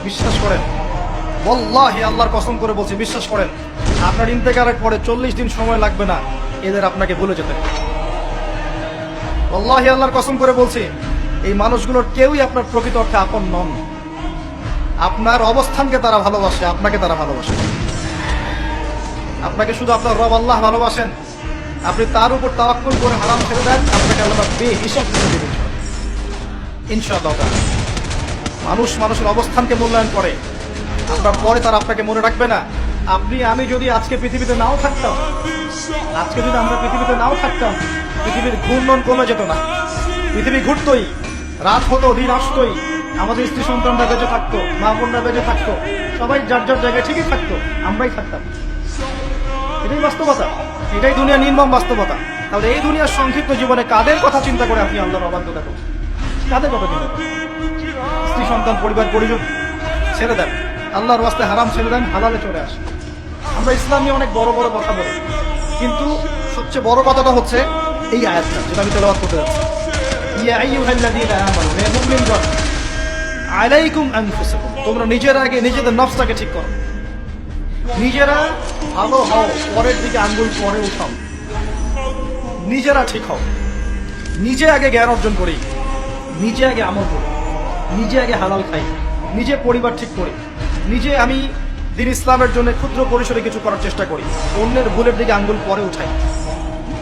বিশ্বাস করেন, ওয়াল্লাহি আল্লাহর কসম করে বলছি, বিশ্বাস করেন, আপনার ইন্তেকারের পরে 40 দিন সময় লাগবে না এদের আপনাকে ভুলে যেতে। ওয়াল্লাহি আল্লাহর কসম করে বলছি, এই মানুষগুলোর কেউই আপনার প্রকৃত অর্থে আপন নন। আপনার অবস্থানকে তারা ভালোবাসে, আপনাকে তারা ভালোবাসে। আপনাকে শুধু আপনার রব আল্লাহ ভালোবাসেন, আপনি তার উপর তাওয়াক্কুল করে হারাম ছেড়ে দেন, আপনাকে আল্লাহ বেহিসাব দিতে দেবেন ইনশাআল্লাহ। মানুষের অবস্থানকে মূল্যায়ন করে, আপনার পরে তারা আপনাকে মনে রাখবে না। আপনি আমি যদি আজকে পৃথিবীতে নাও থাকতাম, আজকে যদি আমরা পৃথিবীতে নাও থাকতাম, পৃথিবীর ঘূর্ণন কমে যেত না, পৃথিবী ঘুরতই, রাত হতো, দিন আসতোই, আমাদের স্ত্রী সন্তানরা বেঁচে থাকতো, মা বোনরা বেঁচে থাকতো, সবাই যার যার জায়গায় ঠিকই থাকতো, আমরাই থাকতাম। এটাই বাস্তবতা, এটাই দুনিয়ার নির্মম বাস্তবতা। তাহলে এই দুনিয়ার সংক্ষিপ্ত জীবনে কাদের কথা চিন্তা করে আপনি আল্লাহর অবাধ্যতা করছেন? কাদের কথা চিন্তা করেন? স্ত্রী সন্তান পরিবার পরিজন ছেড়ে দেন, আল্লাহর ওয়াস্তে হারাম ছেড়ে দেন, হালালে চলে আসে। আমরা ইসলাম নিয়ে অনেক বড় বড় কথা বলি, কিন্তু সবচেয়ে বড় কথাটা হচ্ছে এই আয়াতটা যেটা আমি তেলাওয়াত করতে যাচ্ছি। ইয়া আইয়ুহাল্লাযীনা আমানু, হে মুমিনগণ, আলাইকুম আনফুসাকুম, তোমরা নিজেরা আগে নিজেদের নফসটাকে ঠিক করো, নিজেরা ভালো হও, পরের দিকে আঙ্গুল পরে উঠাও, নিজেরা ঠিক হও। নিজে আগে জ্ঞান অর্জন করি, নিজে আগে আমল করি, নিজে আগে হালাল খাই, নিজে পরিবার ঠিক করি, নিজে আমি দিন ইসলামের জন্য ক্ষুদ্র পরিসরে কিছু করার চেষ্টা করি, অন্যের ভুলের দিকে আঙ্গুল পরে উঠাই।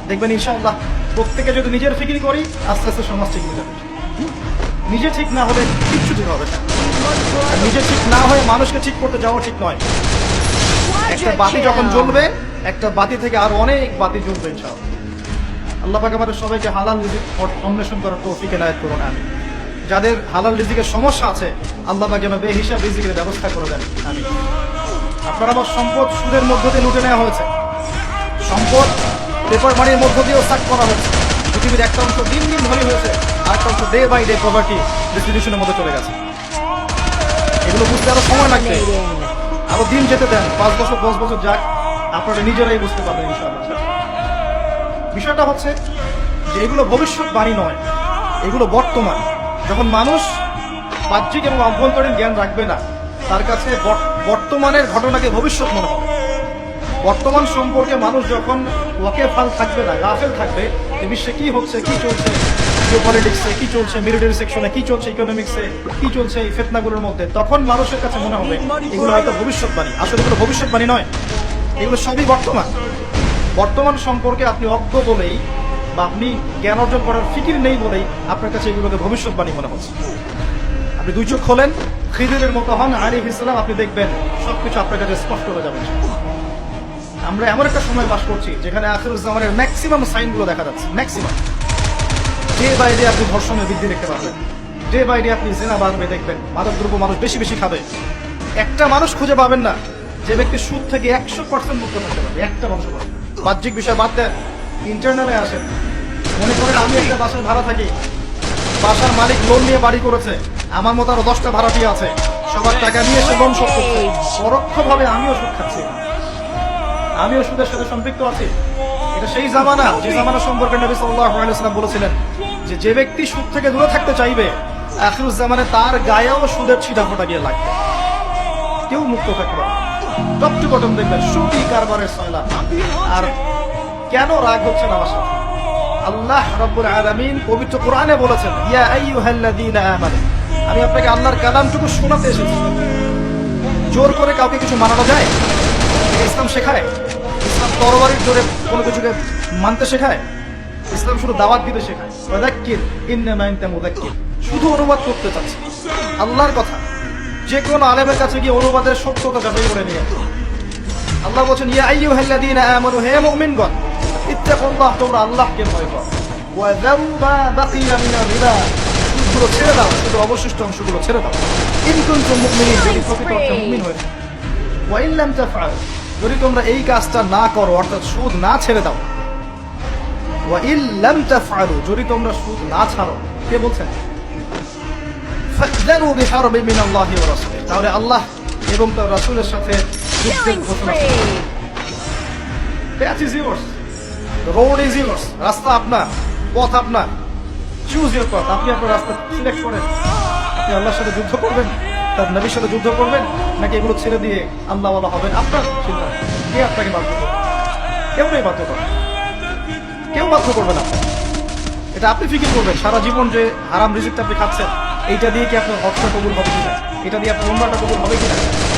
দেখবেন ইনশাআল্লাহ প্রত্যেকে যদি নিজের ফিকির করি, আস্তে আস্তে সমাজ ঠিক হয়ে যাবে। নিজে ঠিক না হলে কিচ্ছু ঠিক হবে না। আর নিজে ঠিক না হয়ে মানুষকে ঠিক করতে যাওয়া ঠিক নয়। একটা বাতি যখন জ্বলবে, একটা বাতি থেকে আরো অনেক বাতি জ্বলবে ইনশাআল্লাহ। আল্লাহ পাক আমাদের সবাইকে হালাল রিজিক অন্বেষণ করার তৌফিক এনায়েত করুন। আমি যাদের হালাল রিজিকের সমস্যা আছে, আল্লাহ পাক যেন বেহিসাব রিজিকের ব্যবস্থা করে দেন। আমি আপনার আমার সম্পদ সুদের মধ্য দিয়ে লুটে নেওয়া হয়েছে, সম্পদ পেপার মানির মধ্য দিয়েও সাক করা হয়েছে। পৃথিবীর একটা অংশ দিন দিন ধনী হয়েছে, আরেকটা অংশ ডে বাই ডে পভার্টি ডিস্ট্রিবিউশনের মধ্যে চলে গেছে। এগুলো বুঝতে আরো সময় লাগবে, আরো দিন যেতে দেন, 5 বছর 10 বছর যাক, আপনারা নিজেরাই বুঝতে পারবেন ইনশাআল্লাহ। বিষয়টা হচ্ছে যে এগুলো ভবিষ্যৎবাণী নয়, এগুলো বর্তমান। যখন মানুষ বাহ্যিক এবং অভ্যন্তরীণ জ্ঞান রাখবে না, তার কাছে বর্তমানের ঘটনাকে ভবিষ্যৎ মনে হবে। বর্তমান সম্পর্কে মানুষ যখন ওয়াকেফাল থাকবে না, গাফেল থাকবে, এই বিশ্বে কি হচ্ছে, কি চলছে, জিওপলিটিক্সে কি চলছে, মিলিটারি সেকশনে কি চলছে, ইকোনমিক্সে কি চলছে, এই ফিতনাগুলোর মধ্যে, তখন মানুষের কাছে মনে হবে এগুলো হয়তো ভবিষ্যৎবাণী। আসলে এগুলো ভবিষ্যৎবাণী নয়, এগুলো সবই বর্তমান। বর্তমান সম্পর্কে আপনি অজ্ঞ বলেই বা আপনি জ্ঞান অর্জন করার ফিকির নেই বলেই আপনার কাছে এগুলোকে ভবিষ্যৎবাণী মনে হচ্ছে। আপনি দুই চোখ খোলেন, খিদিরের মতো হন আলাইহিস সালাম, আপনি দেখবেন সবকিছু আপনার কাছে স্পষ্ট হয়ে যাবে। আমরা এমন একটা সময় বাস করছি যেখানে আখিরুজ জামানের ম্যাক্সিমাম সাইনগুলো দেখা যাচ্ছে। ম্যাক্সিমাম ডে বাই ডে আপনি ধর্ষণের বৃদ্ধি দেখতে পাবেন, ডে বাই ডে আপনি জিনা বাড়বে দেখবেন, মাদকদ্রব্য মানুষ বেশি বেশি খাবে। একটা মানুষ খুঁজে পাবেন না যে ব্যক্তি সুদ থেকে 100% মুক্ত থাকতে পারবে, একটা মানুষ পাবে। বাহ্যিক বিষয় বাদ দেন, ইন্টারনালে আসেন। মনে করেন আমি একটা বাসার ভাড়া থাকি, বাসার মালিক লোন নিয়ে বাড়ি করেছে, আমার মতো আরো 10টা ভাড়াটিয়া আছে, সবার টাকা নিয়ে সে লোন শোধ করছে। পরোক্ষভাবে আমিও সুদ খাচ্ছি, আমিও সুদের সাথে সম্পৃক্ত আছি। এটা সেই জামানা, যে জামানা সম্পর্কে নবী সাল্লাল্লাহু আলাইহি ওয়াসাল্লাম বলেছিলেন যে যে ব্যক্তি সুদ থেকে দূরে থাকতে চাইবে, আখিরুজ জামানে তার গায়েও সুদের ছিটাফোঁটা গিয়ে লাগবে, কেউ মুক্ত থাকবে না। টপ টু বটম দেখবেন সুদী কারবারের সয়লা। আর কেন রাগ হচ্ছে না আমার সাথে? আল্লাহ রাব্বুল আলামিন পবিত্র কোরআনে বলেছেন, ইয়া আইয়ুহাল্লাযীনা আমানু, আমি আপনাকে আল্লাহর কালামটুকু শোনাতে এসেছি। জোর করে কাউকে কিছু মানানো যায়? ইসলাম শেখায়? ইসলাম তরবারির জোরে কোনো কিছুকে মানতে শেখায়? ইসলাম শুধু দাওয়াত দিতে শেখায়। ফাযাক্কির ইন্নামা আনতা মুযাক্কির, শুধু অনুবাদ করতে চাচ্ছে আল্লাহর কথা। যে কোনো আলেমের কাছে গিয়ে অনুবাদের সত্যতা যাচাই করে নিয়ে আল্লাহ বলছেন, ইয়া আইয়ুহাল্লাযীনা আমানু, হে মুমিনগণ, ইত্তাকুল্লাহ, তোমরা আল্লাহকে ভয় করো, ওয়া যারু মা বাকিয়া মিনার রিবা, সুদগুলো ছেড়ে দাও, শুধু অবশিষ্ট অংশগুলো ছেড়ে দাও। ইন কুনতুম মুমিনিন, যদি প্রকৃত অর্থে মুমিন হয়ে থাকো। ওয়া ইন লাম তাফআলু, যদি তোমরা এই কাজটা না করো, অর্থাৎ সুদ না ছেড়ে দাও। ওয়া ইন লাম তাফআলু, যদি তোমরা সুদ না ছাড়ো, কে বলছেন? ফাযযারু বিহারবিন মিনাল্লাহি ওয়া রাসূলিহি, তাহলে আল্লাহ এবং তার রাসূলের সাথে যুদ্ধের ঘোষণা করো। That is yours. The road is yours. রাস্তা আপনার, পথ আপনার। Choose your path. আপনি আপনার রাস্তা সিলেক্ট করেন। আপনি আল্লাহর সাথে যুদ্ধ করবেন, তার নবীর সাথে যুদ্ধ করবেন, নাকি এগুলো ছেড়ে দিয়ে আল্লাহ ওয়ালা হবেন? আপনার চিন্তা। কে আপনাকে বাধ্য করবে? কেউ নেই বাধ্য করে, কেউ বাধ্য করবে না। এটা আপনি ফিকির করবেন সারা জীবন যে হারাম রিজিকটা আপনি খাচ্ছেন, এইটা দিয়ে কি আপনার হজটা কবুল হবে কিনা, এটা দিয়ে আপনার উমরাটা কবুল হবে কিনা,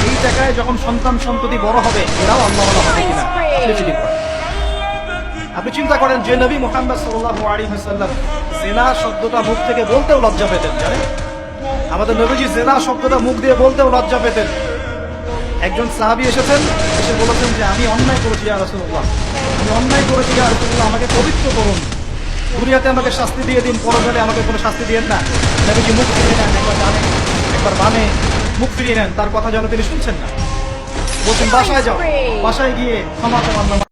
এই টাকায় যখন সন্তান সন্ততি বড় হবে এরাও আল্লাহ ওয়ালা হবে কিনা আপনি ফিকির করেন। আপনি চিন্তা করেন যে নবী মুহাম্মদ সাল্লাল্লাহু আলাইহি ওয়াসাল্লাম জিনা শব্দটা মুখ থেকে বলতেও লজ্জা পেতেন, জানেন? আমাদের নবীজি জিনা শব্দটা মুখ দিয়ে বলতেও লজ্জা পেতেন। একজন সাহাবী এসেছেন, এসে বলেছেন যে আমি অন্যায় করেছি ইয়া রাসূলুল্লাহ, আমি অন্যায় করেছি ইয়া রাসূলুল্লাহ, আমাকে পবিত্র করুন, দুনিয়াতে আমাকে শাস্তি দিয়ে দিন, পরকালে আমাকে কোনো শাস্তি দিয়েন না। নবীজি মুখ ফিরিয়ে নেন, একবার ডানে একবার বামে মুখ ফিরিয়ে নেন, তার কথা যেন তিনি শুনছেন না। বলছেন বাসায় যাও, বাসায় গিয়ে ক্ষমা চাও আল্লাহ